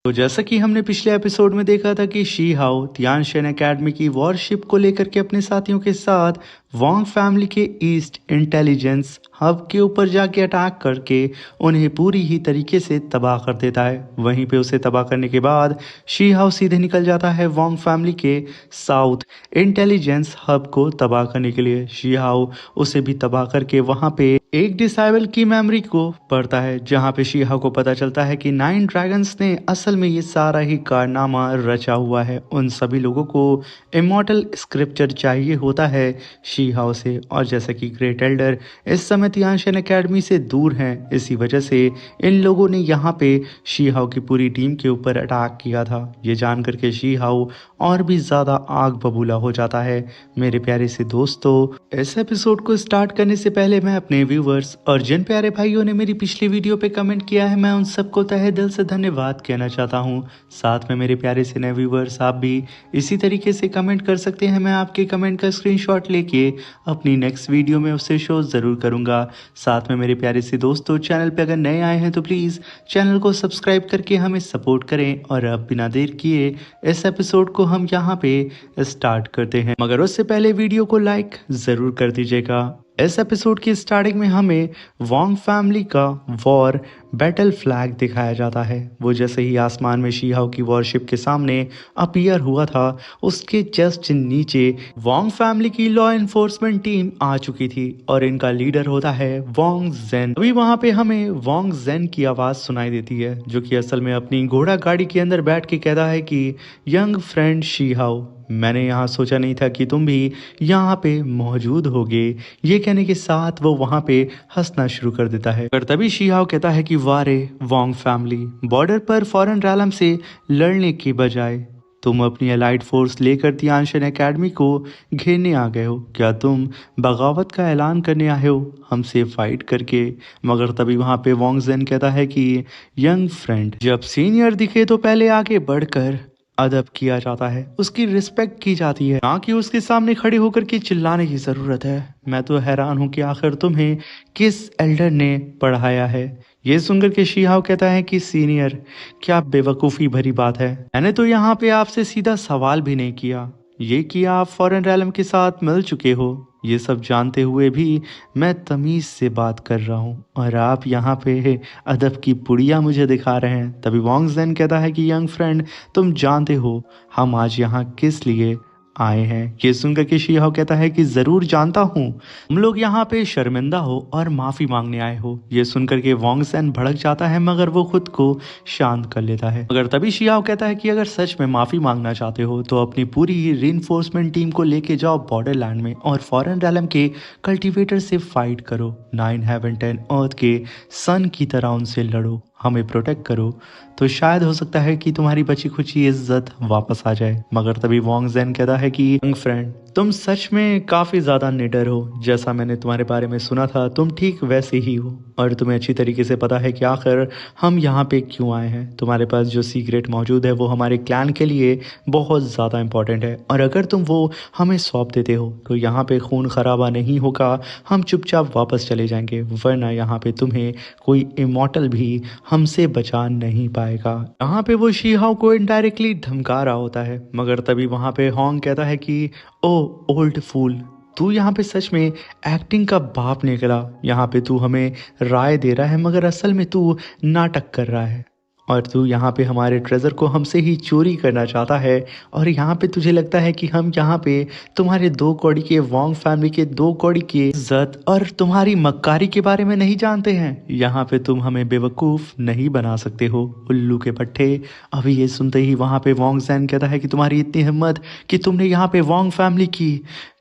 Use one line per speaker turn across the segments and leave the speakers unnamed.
तो जैसा कि हमने पिछले एपिसोड में देखा था कि शी हाओ तियानशेन एकेडमी की वॉरशिप को लेकर के अपने साथियों के साथ वांग फैमिली के ईस्ट इंटेलिजेंस हब के ऊपर जाके अटैक करके उन्हें पूरी ही तरीके से तबाह कर देता है। वहीं पे उसे तबाह करने के बाद शी हाओ सीधे निकल जाता है वांग फैमिली के साउथ इंटेलिजेंस हब को तबाह करने के लिए। शी हाओ उसे भी तबाह करके वहां पे एक डिसाइबल की मेमोरी को पढ़ता है, जहां पे शी हाओ को पता चलता है कि 9 ड्रैगन्स ने असल में ये सारा ही कारनामा रचा हुआ है। उन सभी लोगों को इमॉर्टल स्क्रिप्चर चाहिए होता है शी हाओ से, और जैसा कि ग्रेट एल्डर इस समय तियानशेन एकेडमी से दूर हैं, इसी वजह से इन लोगों ने यहाँ पे शी हाओ की पूरी टीम के ऊपर अटैक किया था। ये जान करके शी हाओ और भी ज़्यादा आग बबूला हो जाता है। मेरे प्यारे से दोस्तों, इस एपिसोड को स्टार्ट करने से पहले मैं अपने व्यूवर्स और जिन प्यारे भाइयों ने मेरी पिछली वीडियो पे कमेंट किया है, मैं उन सबको तहे दिल से धन्यवाद कहना चाहता हूँ। साथ में मेरे प्यारे से नए व्यूवर्स, आप भी इसी तरीके से कमेंट कर सकते हैं। मैं आपके कमेंट का स्क्रीनशॉट लेके अपनी नेक्स्ट वीडियो में उससे शो ज़रूर करूँगा। साथ में मेरे प्यारे से दोस्तों, चैनल पे अगर नए आए हैं तो प्लीज़ चैनल को सब्सक्राइब करके हमें सपोर्ट करें। और अब बिना देर किए इस एपिसोड को हम यहाँ पे स्टार्ट करते हैं, मगर उससे पहले वीडियो को लाइक ज़रूर कर दीजिएगा। इस एपिसोड की स्टार्टिंग में हमें वांग फैमिली का वॉर बैटल फ्लैग दिखाया जाता है। वो जैसे ही आसमान में शी हाओ की वॉरशिप के सामने अपीयर हुआ था, उसके जस्ट नीचे वांग फैमिली की लॉ इन्फोर्समेंट टीम आ चुकी थी और इनका लीडर होता है वांग जेन। अभी वहां पे हमें वांग जेन की आवाज़ सुनाई देती है, जो कि असल में अपनी घोड़ा गाड़ी के अंदर बैठ के कहता है कि यंग फ्रेंड शी हाओ, मैंने यहाँ सोचा नहीं था कि तुम भी यहाँ पे मौजूद होगे। ये कहने के साथ वो वहाँ पे हंसना शुरू कर देता है। पर तभी शी हाओ कहता है कि वारे वांग फैमिली, बॉर्डर पर फॉरेन रैलम से लड़ने की बजाय तुम अपनी अलाइड फोर्स लेकर तियानशेन एकेडमी को घेरने आ गए हो। क्या तुम बगावत का ऐलान करने आए हो हमसे फाइट करके? मगर तभी वहाँ पे वांग जेन कहता है कि यंग फ्रेंड, जब सीनियर दिखे तो पहले आगे बढ़कर अदब किया जाता है, उसकी रिस्पेक्ट की जाती है, ना कि उसके सामने खड़े होकर के चिल्लाने की ज़रूरत है। मैं तो हैरान हूँ कि आखिर तुम्हें किस एल्डर ने पढ़ाया है। ये सुनकर के शी हाओ कहता है कि सीनियर, क्या बेवकूफ़ी भरी बात है। मैंने तो यहाँ पे आपसे सीधा सवाल भी नहीं किया, ये कि आप फॉरेन रैलम के साथ मिल चुके हो। ये सब जानते हुए भी मैं तमीज़ से बात कर रहा हूँ और आप यहाँ पे अदब की पुड़िया मुझे दिखा रहे हैं। तभी वांग जेन कहता है कि यंग फ्रेंड, तुम जानते हो हम आज यहाँ किस लिए आए हैं। ये सुनकर के शी हाओ कहता है कि ज़रूर जानता हूँ, हम लोग यहाँ पे शर्मिंदा हो और माफ़ी मांगने आए हो। ये सुनकर के वांग जेन भड़क जाता है, मगर वो खुद को शांत कर लेता है। मगर तभी शी हाओ कहता है कि अगर सच में माफ़ी मांगना चाहते हो तो अपनी पूरी रीइंफोर्समेंट टीम को लेके जाओ बॉर्डरलैंड में और फॉरेन रैलम के कल्टीवेटर से फाइट करो। 9 हेवन 10 अर्थ के सन की तरह उनसे लड़ो, हमें प्रोटेक्ट करो, तो शायद हो सकता है कि तुम्हारी बची खुची इज्जत वापस आ जाए। मगर तभी वांग जेन कहता है कि यंग फ्रेंड, तुम सच में काफ़ी ज़्यादा निडर हो। जैसा मैंने तुम्हारे बारे में सुना था, तुम ठीक वैसे ही हो और तुम्हें अच्छी तरीके से पता है कि आखिर हम यहाँ पे क्यों आए हैं। तुम्हारे पास जो सीक्रेट मौजूद है वो हमारे क्लैन के लिए बहुत ज़्यादा इंपॉर्टेंट है, और अगर तुम वो हमें सौंप देते हो तो यहाँ पे खून खराबा नहीं होगा, हम चुपचाप वापस चले जाएंगे, वरना यहाँ पे तुम्हें कोई इमॉर्टल भी हमसे बचा नहीं पाएगा। यहाँ पे वो शी हाओ को इनडायरेक्टली धमका रहा होता है। मगर तभी वहाँ पे होंग कहता है कि ओ ओल्ड फूल, तू यहाँ पे सच में एक्टिंग का बाप निकला। यहाँ पे तू हमें राय दे रहा है, मगर असल में तू नाटक कर रहा है और तू यहाँ पे हमारे ट्रेजर को हमसे ही चोरी करना चाहता है। और यहाँ पे तुझे लगता है कि हम यहाँ पे तुम्हारे 2 कौड़ी के वांग फैमिली के 2 कौड़ी की इज्जत और तुम्हारी मक्कारी के बारे में नहीं जानते हैं। यहाँ पे तुम हमें बेवकूफ़ नहीं बना सकते हो, उल्लू के पट्टे। अभी ये सुनते ही वहाँ पे वांग जेन कहता है कि तुम्हारी इतनी हिम्मत कि तुमने यहाँ पे वांग फैमिली की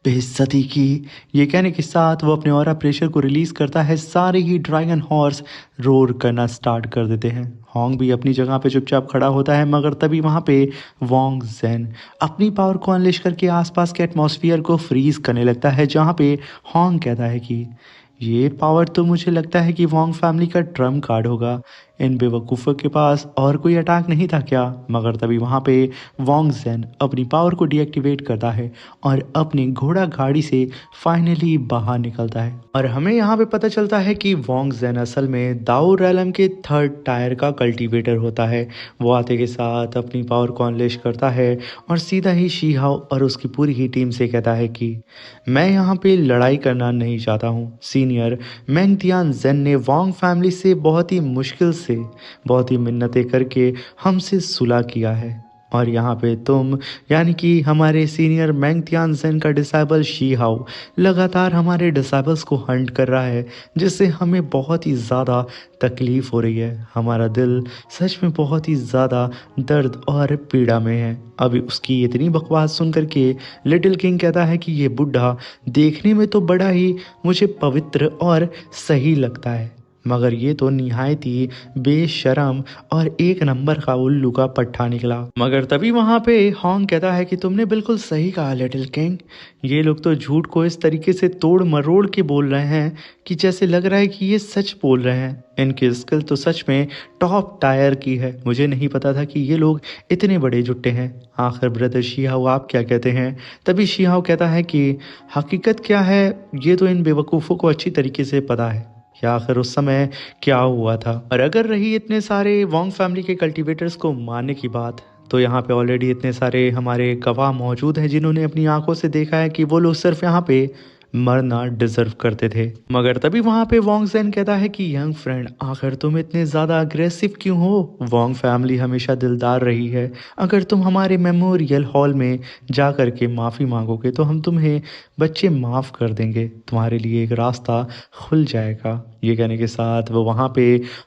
बेइज्जती की। ये कहने के साथ वो अपने ऑरा प्रेशर को रिलीज करता है। सारे ही ड्रैगन हॉर्स रोर करना स्टार्ट कर देते हैं। होंग भी अपनी जगह पे चुपचाप खड़ा होता है, मगर तभी वहाँ पे वांग जेन अपनी पावर को अनलिश करके आसपास के एटमॉस्फेयर को फ्रीज करने लगता है, जहाँ पे होंग कहता है कि ये पावर तो मुझे लगता है कि वांग फैमिली का ट्रम्प कार्ड होगा। इन बेवकूफ़ों के पास और कोई अटैक नहीं था क्या? मगर तभी वहाँ पे वॉन्ग ज़ेन अपनी पावर को डीएक्टिवेट करता है और अपनी घोड़ा गाड़ी से फाइनली बाहर निकलता है। और हमें यहाँ पे पता चलता है कि वॉन्ग ज़ेन असल में दाऊर एलम के थर्ड टायर का कल्टीवेटर होता है। वो आते के साथ अपनी पावर को अनलेश करता है और सीधा ही शी हाओ और उसकी पूरी ही टीम से कहता है कि मैं यहाँ पे लड़ाई करना नहीं चाहता हूँ। सीनियर मेंग टियानज़ेन ने वांग फैमिली से बहुत ही मुश्किल से बहुत ही मिन्नतें करके हमसे सुलह किया है और यहाँ पे तुम यानी कि हमारे सीनियर मेंग टियानज़ेन का डिसाइबल शी हाओ लगातार हमारे डिसाइबल्स को हंट कर रहा है, जिससे हमें बहुत ही ज़्यादा तकलीफ़ हो रही है। हमारा दिल सच में बहुत ही ज़्यादा दर्द और पीड़ा में है। अभी उसकी इतनी बकवास सुन कर के लिटिल किंग कहता है कि ये बुढ़ा देखने में तो बड़ा ही मुझे पवित्र और सही लगता है, मगर ये तो निहायत ही बेशरम और एक नंबर का उल्लू का पट्ठा निकला। मगर तभी वहाँ पे हॉन्ग कहता है कि तुमने बिल्कुल सही कहा लिटिल किंग, ये लोग तो झूठ को इस तरीके से तोड़ मरोड़ के बोल रहे हैं कि जैसे लग रहा है कि ये सच बोल रहे हैं। इनकी स्किल तो सच में टॉप टायर की है। मुझे नहीं पता था कि ये लोग इतने बड़े जुट्टे हैं। आखिर ब्रदर शिहाओ आप क्या कहते हैं? तभी शिहाओ कहता है कि हकीकत क्या है ये तो इन बेवकूफ़ों को अच्छी तरीके से पता है कि आखिर उस समय क्या हुआ था। और अगर रही इतने सारे वॉन्ग फैमिली के कल्टीवेटर्स को मारने की बात, तो यहाँ पे ऑलरेडी इतने सारे हमारे गवाह मौजूद हैं जिन्होंने अपनी आंखों से देखा है कि वो लोग सिर्फ यहाँ पे मरना डिजर्व करते थे। मगर तभी वहाँ पे वॉन्ग ज़ेन कहता है कि यंग फ्रेंड आखिर तुम इतने ज़्यादा अग्रेसिव क्यों हो? वॉन्ग फैमिली हमेशा दिलदार रही है। अगर तुम हमारे मेमोरियल हॉल में जा कर के माफ़ी मांगोगे तो हम तुम्हें बच्चे माफ़ कर देंगे, तुम्हारे लिए एक रास्ता खुल जाएगा। ये कहने के साथ वो वहाँ पे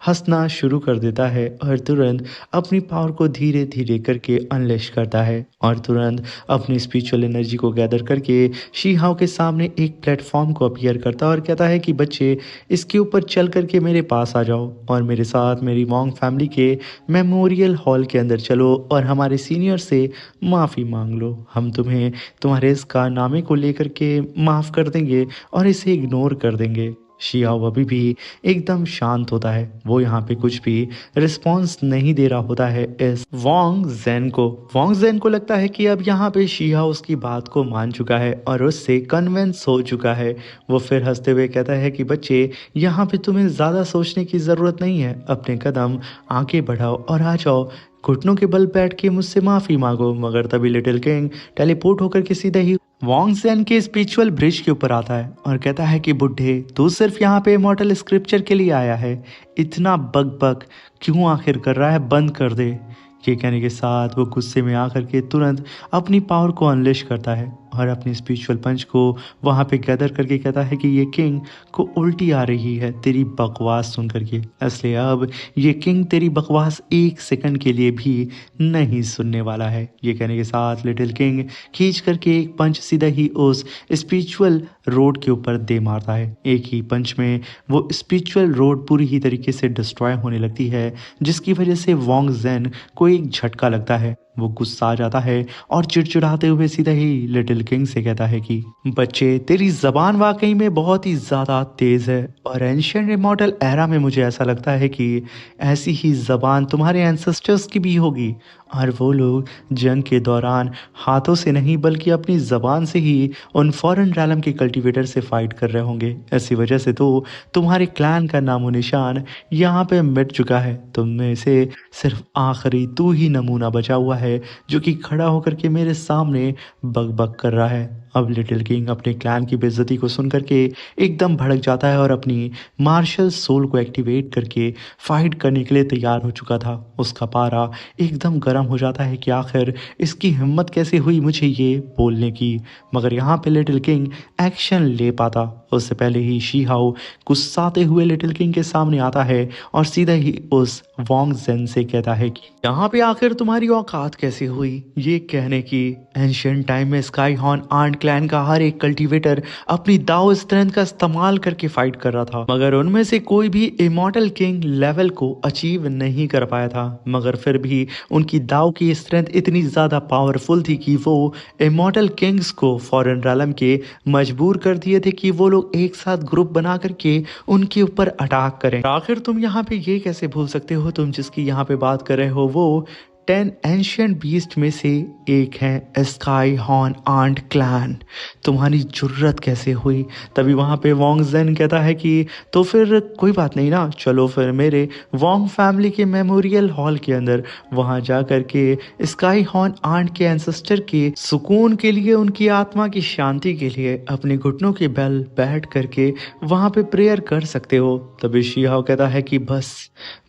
हंसना शुरू कर देता है और तुरंत अपनी पावर को धीरे धीरे करके अनलेश करता है और तुरंत अपनी स्पिरिचुअल एनर्जी को गैदर करके शी हाओ के सामने एक प्लेटफॉर्म को अपीयर करता है और कहता है कि बच्चे इसके ऊपर चल करके मेरे पास आ जाओ और मेरे साथ मेरी वॉन्ग फैमिली के मेमोरियल हॉल के अंदर चलो और हमारे सीनियर से माफ़ी मांग लो। हम तुम्हें तुम्हारे इस कारनामे को लेकर के माफ़ कर देंगे और इसे इग्नोर कर देंगे। शियाओ अभी भी एकदम शांत होता है। वो यहाँ पे कुछ भी रिस्पॉन्स नहीं दे रहा होता है इस वॉन्ग ज़ेन को। वॉन्ग ज़ेन को लगता है कि अब यहाँ पे शियाओ उसकी बात को मान चुका है और उससे कन्विंस हो चुका है। वो फिर हंसते हुए कहता है कि बच्चे यहाँ पे तुम्हें ज़्यादा सोचने की ज़रूरत नहीं है, अपने कदम आगे बढ़ाओ और आ जाओ, घुटनों के बल बैठ के मुझसे माफ़ी मांगो। मगर तभी लिटिल किंग टेलीपोर्ट होकर के सीधा ही वॉन्ग ज़ेन के स्पिरिचुअल ब्रिज के ऊपर आता है और कहता है कि बुढ़े तू सिर्फ यहाँ पे इमॉर्टल स्क्रिप्चर के लिए आया है, इतना बक बक क्यों आखिर कर रहा है, बंद कर दे। ये कहने के साथ वो गुस्से में आकर के तुरंत अपनी पावर को अनलेश करता है और अपनी स्पिरिचुअल पंच को वहाँ पे गैदर करके कहता है कि ये किंग को उल्टी आ रही है तेरी बकवास सुन करके, इसलिए अब ये किंग तेरी बकवास एक सेकंड के लिए भी नहीं सुनने वाला है। ये कहने के साथ लिटिल किंग खींच करके एक पंच सीधा ही उस स्पिरिचुअल रोड के ऊपर दे मारता है। एक ही पंच में वो स्पिरिचुअल रोड पूरी ही तरीके से डिस्ट्रॉय होने लगती है, जिसकी वजह से वॉन्ग ज़ेन को एक झटका लगता है। वो गुस्सा आ जाता है और चिड़चिड़ाते हुए सीधा ही लिटिल किंग से कहता है कि बच्चे तेरी जबान वाकई में बहुत ही ज़्यादा तेज़ है और एंशिएंट इमॉर्टल एरा में मुझे ऐसा लगता है कि ऐसी ही ज़बान तुम्हारे एंसेस्टर्स की भी होगी और वो लोग जंग के दौरान हाथों से नहीं बल्कि अपनी ज़बान से ही उन फॉरेन रैलम के कल्टीवेटर से फाइट कर रहे होंगे। ऐसी वजह से तो तुम्हारे क्लैन का नामो निशान यहाँ पे मिट चुका है। तुम में से सिर्फ आखिरी तू ही नमूना बचा हुआ है जो कि खड़ा होकर के मेरे सामने बक बक कर रहा है। अब लिटिल किंग अपने क्लैन की बेइज्जती को सुन करके एकदम भड़क जाता है और अपनी मार्शल सोल को एक्टिवेट करके फाइट करने के लिए तैयार हो चुका था। उसका पारा एकदम गर्म हो जाता है कि आखिर इसकी हिम्मत कैसे हुई मुझे ये बोलने की। मगर यहाँ पे लिटिल किंग एक्शन ले पाता उससे पहले ही शी हाओ गुस्साते हुए लिटिल किंग के सामने आता है और सीधा ही उस वॉन्ग ज़ेन से कहता है कि यहाँ पे आखिर तुम्हारी औकात कैसे हुई ये कहने की। एंशिएंट टाइम में स्काई हॉन आर्ट क्लैन का हर एक कल्टीवेटर अपनी दाव स्ट्रेंथ का इस्तेमाल करके फाइट कर रहा था, मगर उनमें से कोई भी इमॉर्टल किंग लेवल को अचीव नहीं कर पाया था। मगर फिर भी उनकी दाव की स्ट्रेंथ इतनी ज्यादा पावरफुल थी कि वो इमॉर्टल किंग्स को फॉरेन रैलम के मजबूर कर दिए थे कि वो लोग एक साथ ग्रुप बना करके उनके ऊपर अटैक करें। आखिर तुम यहाँ पे ये कैसे भूल सकते हो, तुम जिसकी यहाँ पे बात कर रहे हो वो 10 एंशियंट बीस्ट में से एक है स्काई हॉर्न आंट क्लैन। तुम्हारी जुर्रत कैसे हुई? तभी वहाँ पे वोंग जेन कहता है कि तो फिर कोई बात नहीं ना, चलो फिर मेरे वोंग फैमिली के मेमोरियल हॉल के अंदर वहाँ जा कर के स्काई हॉर्न आंट के एंसेस्टर के सुकून के लिए, उनकी आत्मा की शांति के लिए अपने घुटनों के बल बैठ करके वहाँ पे प्रेयर कर सकते हो। तभी शी हाओ कहता है कि बस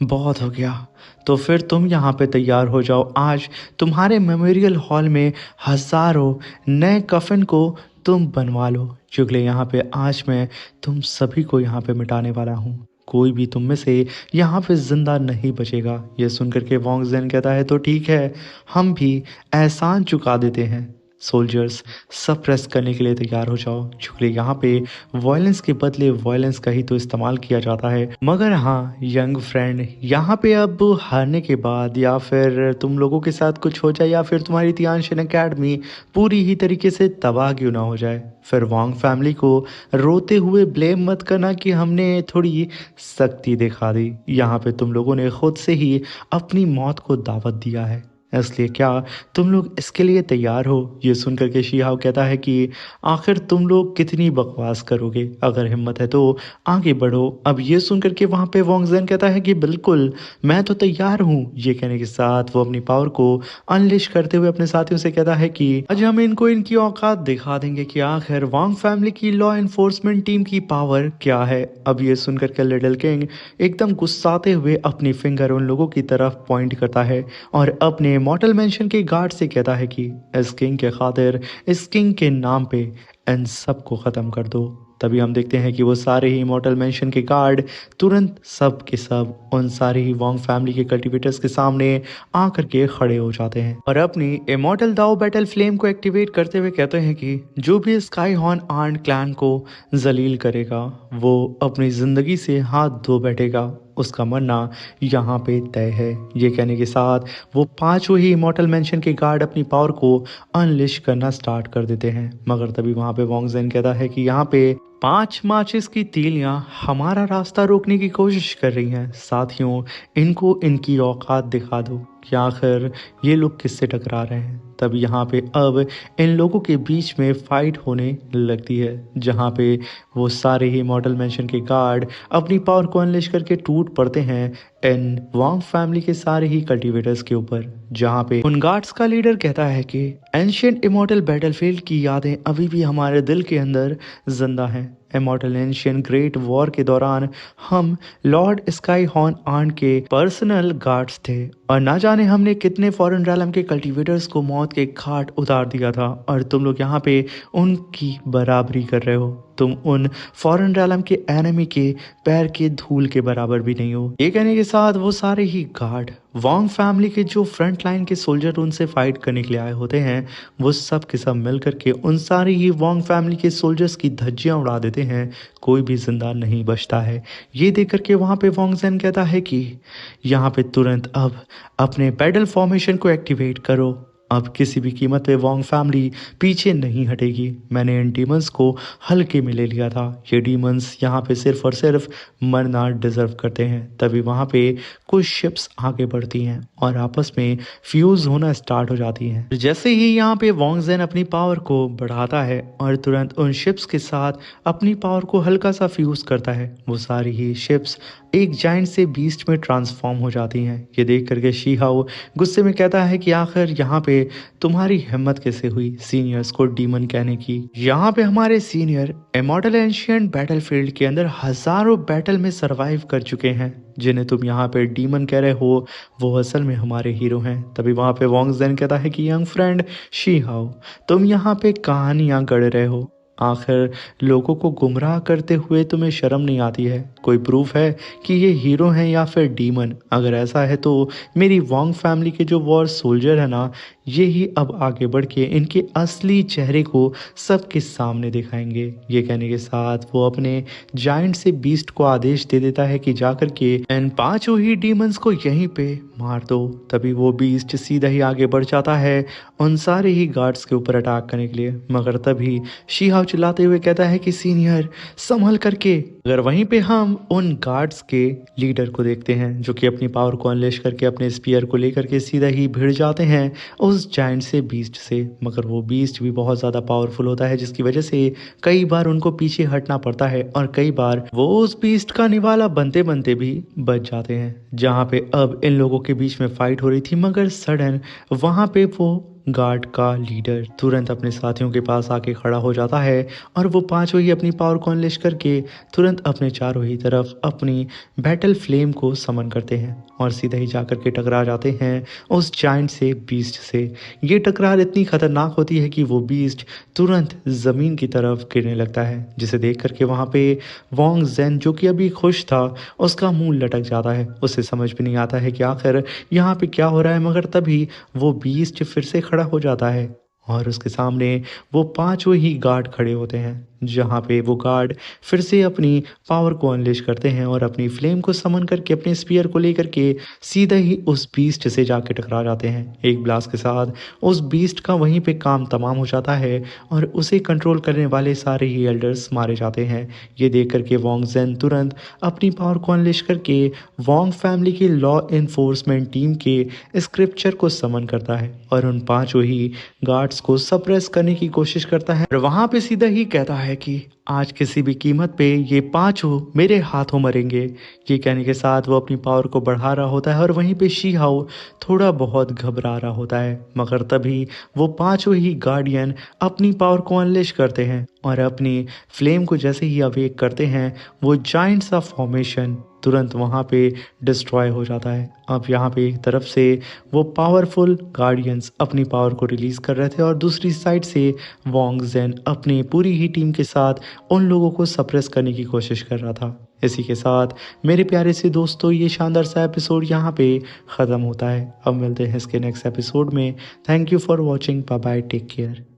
बहुत हो गया, तो फिर तुम यहाँ पे तैयार हो जाओ। आज तुम्हारे मेमोरियल हॉल में हजारों नए कफन को तुम बनवा लो, क्योंकि यहाँ पे आज मैं तुम सभी को यहाँ पे मिटाने वाला हूँ। कोई भी तुम में से यहाँ पे जिंदा नहीं बचेगा। ये सुनकर के वोंग जेन कहता है तो ठीक है, हम भी एहसान चुका देते हैं। सोल्जर्स सब प्रेस करने के लिए तैयार हो जाओ, क्योंकि यहाँ पे वायलेंस के बदले वायलेंस का ही तो इस्तेमाल किया जाता है। मगर हाँ यंग फ्रेंड, यहाँ पे अब हारने के बाद या फिर तुम लोगों के साथ कुछ हो जाए या फिर तुम्हारी तियानशिन एकेडमी पूरी ही तरीके से तबाह क्यों ना हो जाए, फिर वांग फैमिली को रोते हुए ब्लेम मत करना कि हमने थोड़ी सख्ती दिखा दी। यहाँ पे तुम लोगों ने खुद से ही अपनी मौत को दावत दिया है, इसलिए क्या तुम लोग इसके लिए तैयार हो? ये सुनकर के शी हाओ कहता है कि आखिर तुम लोग कितनी बकवास करोगे, अगर हिम्मत है तो आगे बढ़ो। अब ये सुनकर के वहाँ पे वोंग जेन कहता है कि बिल्कुल मैं तो तैयार हूँ। ये कहने के साथ वो अपनी पावर को अनलिश करते हुए अपने साथियों से कहता है कि आज हम इनको इनकी औकात दिखा देंगे कि आखिर वांग फैमिली की लॉ एनफोर्समेंट टीम की पावर क्या है। अब ये सुनकर के लिटिल किंग एकदम गुस्साते हुए अपनी फिंगर उन लोगों की तरफ पॉइंट करता है और अपने मॉर्टल मेंशन के गार्ड से कहता है कि इस किंग के खातिर, इस किंग के नाम पे इन सब को ख़त्म कर दो। तभी हम देखते हैं कि वो सारे ही इमॉर्टल मेंशन के गार्ड तुरंत सब के सब उन सारे ही वोंग फैमिली के कल्टीवेटर्स के सामने आकर के खड़े हो जाते हैं और अपनी इमॉर्टल दाओ बैटल फ्लेम को एक्टिवेट करते हुए कहते हैं कि जो भी स्काई हॉर्न आर्ट क्लैन को जलील करेगा वो अपनी ज़िंदगी से हाथ धो बैठेगा, उसका मरना यहाँ पे तय है। ये कहने के साथ वो पांचों ही इमॉर्टल मेंशन के गार्ड अपनी पावर को अनलिश करना स्टार्ट कर देते हैं। मगर तभी वहाँ पे वोंग जेन कहता है कि यहाँ पे 5 माचिस की तीलियां हमारा रास्ता रोकने की कोशिश कर रही हैं। साथियों, इनको इनकी औकात दिखा दो कि आखिर ये लोग किससे टकरा रहे हैं। तब यहाँ पे अब इन लोगों के बीच में फाइट होने लगती है, जहाँ पे वो सारे ही मॉडल मेंशन के गार्ड अपनी पावर को अनलिश करके टूट पड़ते हैं इन वांग फैमिली के सारे ही कल्टीवेटर्स के ऊपर। जहाँ पे उन गार्ड्स का लीडर कहता है कि एंशिएंट इमॉर्टल बैटलफील्ड की यादें अभी भी हमारे दिल के अंदर जिंदा हैं। इमॉर्टल एंशिएंट ग्रेट वॉर के दौरान हम लॉर्ड स्काई हॉर्न आर्ट के पर्सनल गार्ड्स थे और ना जाने हमने कितने फॉरेन रैलम के कल्टीवेटर्स को मौत के घाट उतार दिया था, और तुम लोग यहाँ पे उनकी बराबरी कर रहे हो। तुम उन फॉरेन रैलम के एनिमी के पैर के धूल के बराबर भी नहीं हो। ये कहने के साथ वो सारे ही गार्ड वांग फैमिली के जो फ्रंट लाइन के सोल्जर उनसे फाइट करने के लिए आए होते हैं, वो सब के सब मिल करके उन सारी ही वांग फैमिली के सोल्जर्स की धज्जियां उड़ा देते हैं। कोई भी जिंदा नहीं बचता है। ये देख करके वहाँ पे वोंग जेन कहता है कि यहाँ पे तुरंत अब अपने बैटल फॉर्मेशन को एक्टिवेट करो। अब किसी भी कीमत पे वोंग फैमिली पीछे नहीं हटेगी। मैंने इन डीमंस को हल्के में ले लिया था। ये डीमंस यहाँ पे सिर्फ और सिर्फ मरना डिजर्व करते हैं। तभी वहाँ पे कुछ शिप्स आगे बढ़ती हैं और आपस में फ्यूज होना स्टार्ट हो जाती हैं। जैसे ही यहाँ पे वोंग जेन अपनी पावर को बढ़ाता है और तुरंत उन शिप्स के साथ अपनी पावर को हल्का सा फ्यूज करता है, वो सारी ही शिप्स एक जाइंट से बीस्ट में ट्रांसफॉर्म हो जाती हैं। ये देख करके शी हाओ गुस्से में कहता है कि आखिर यहाँ पे तुम्हारी हिम्मत कैसे हुई सीनियर्स को डीमन कहने की। यहाँ पे हमारे सीनियर इमॉर्टल एंशिएंट बैटलफील्ड के अंदर हजारों बैटल में सरवाइव कर चुके हैं। जिन्हें तुम यहाँ पे डीमन कह रहे हो वो असल में हमारे हीरो हैं। तभी वहाँ पे वोंग जेन कहता है कि यंग फ्रेंड शी हाओ, तुम यहाँ पे कहानियां गढ़ रहे हो। आखिर लोगों को गुमराह करते हुए तुम्हें शर्म नहीं आती है? कोई प्रूफ है कि ये हीरो हैं या फिर डीमन? अगर ऐसा है तो मेरी वांग फैमिली के जो वॉर सोल्जर है ना, ये ही अब आगे बढ़ के इनके असली चेहरे को सबके सामने दिखाएंगे। ये कहने के साथ वो अपने जायंट से बीस्ट को आदेश दे देता है कि जाकर के इन पांचों ही डीमंस को यहीं पे मार दो। तभी वो बीस्ट सीधा ही आगे बढ़ जाता है उन सारे ही गार्ड्स के ऊपर अटैक करने के लिए, मगर तभी शीहाव चिल्लाते हुए कहता है कि सीनियर संभल करके। अगर वहीं पे हम उन गार्ड्स के लीडर को देखते हैं जो कि अपनी पावर को अनलेश करके अपने स्पीयर को लेकर के सीधा ही भिड़ जाते हैं उस जायंट से बीस्ट से, मगर वो बीस्ट भी बहुत ज़्यादा पावरफुल होता है जिसकी वजह से कई बार उनको पीछे हटना पड़ता है और कई बार वो उस बीस्ट का निवाला बनते बनते भी बच जाते हैं। जहाँ पे अब इन लोगों के बीच में फाइट हो रही थी, मगर सडन वहाँ पे वो गार्ड का लीडर तुरंत अपने साथियों के पास आके खड़ा हो जाता है और वो पांचों ही अपनी पावर को अनलेश करके तुरंत अपने चारों ही तरफ अपनी बैटल फ्लेम को समन करते हैं और सीधा ही जाकर के टकरा जाते हैं उस जायंट से बीस्ट से। ये टकरार इतनी खतरनाक होती है कि वो बीस्ट तुरंत ज़मीन की तरफ गिरने लगता है, जिसे देख करके वहाँ पे वोंग जेन जो कि अभी खुश था उसका मुंह लटक जाता है। उसे समझ भी नहीं आता है कि आखिर यहाँ पे क्या हो रहा है, मगर तभी वो बीस्ट फिर से खड़ा हो जाता है और उसके सामने वो पांचों ही गार्ड खड़े होते हैं। जहाँ पे वो गार्ड फिर से अपनी पावर को अनलेश करते हैं और अपनी फ्लेम को समन करके अपने स्पीयर को लेकर के सीधा ही उस बीस्ट से जाके टकरा जाते हैं। एक ब्लास्ट के साथ उस बीस्ट का वहीं पे काम तमाम हो जाता है और उसे कंट्रोल करने वाले सारे ही एल्डर्स मारे जाते हैं। ये देख करके वोंग जेन तुरंत अपनी पावर को अनलेश करके वोंग फैमिली की लॉ इन्फोर्समेंट टीम के स्क्रिप्चर को समन करता है और उन पांचों ही गार्ड्स को सप्रेस करने की कोशिश करता है और वहां पे सीधा ही कहता है कि आज किसी भी कीमत पे ये पांचों मेरे हाथों मरेंगे। ये कहने के साथ वो अपनी पावर को बढ़ा रहा होता है और वहीं पे शी हाउ थोड़ा बहुत घबरा रहा होता है, मगर तभी वो पांचों ही गार्डियन अपनी पावर को अनलेश करते हैं और अपनी फ्लेम को जैसे ही अवेक करते हैं वो जायंट सा फॉर्मेशन तुरंत वहाँ पे डिस्ट्रॉय हो जाता है। अब यहाँ पे एक तरफ से वो पावरफुल गार्डियंस अपनी पावर को रिलीज़ कर रहे थे और दूसरी साइड से वोंग जेन अपनी पूरी ही टीम के साथ उन लोगों को सप्रेस करने की कोशिश कर रहा था। इसी के साथ मेरे प्यारे से दोस्तों ये शानदार सा एपिसोड यहाँ पे ख़त्म होता है। अब मिलते हैं इसके नेक्स्ट एपिसोड में। Thank you for watching. Bye bye, take care.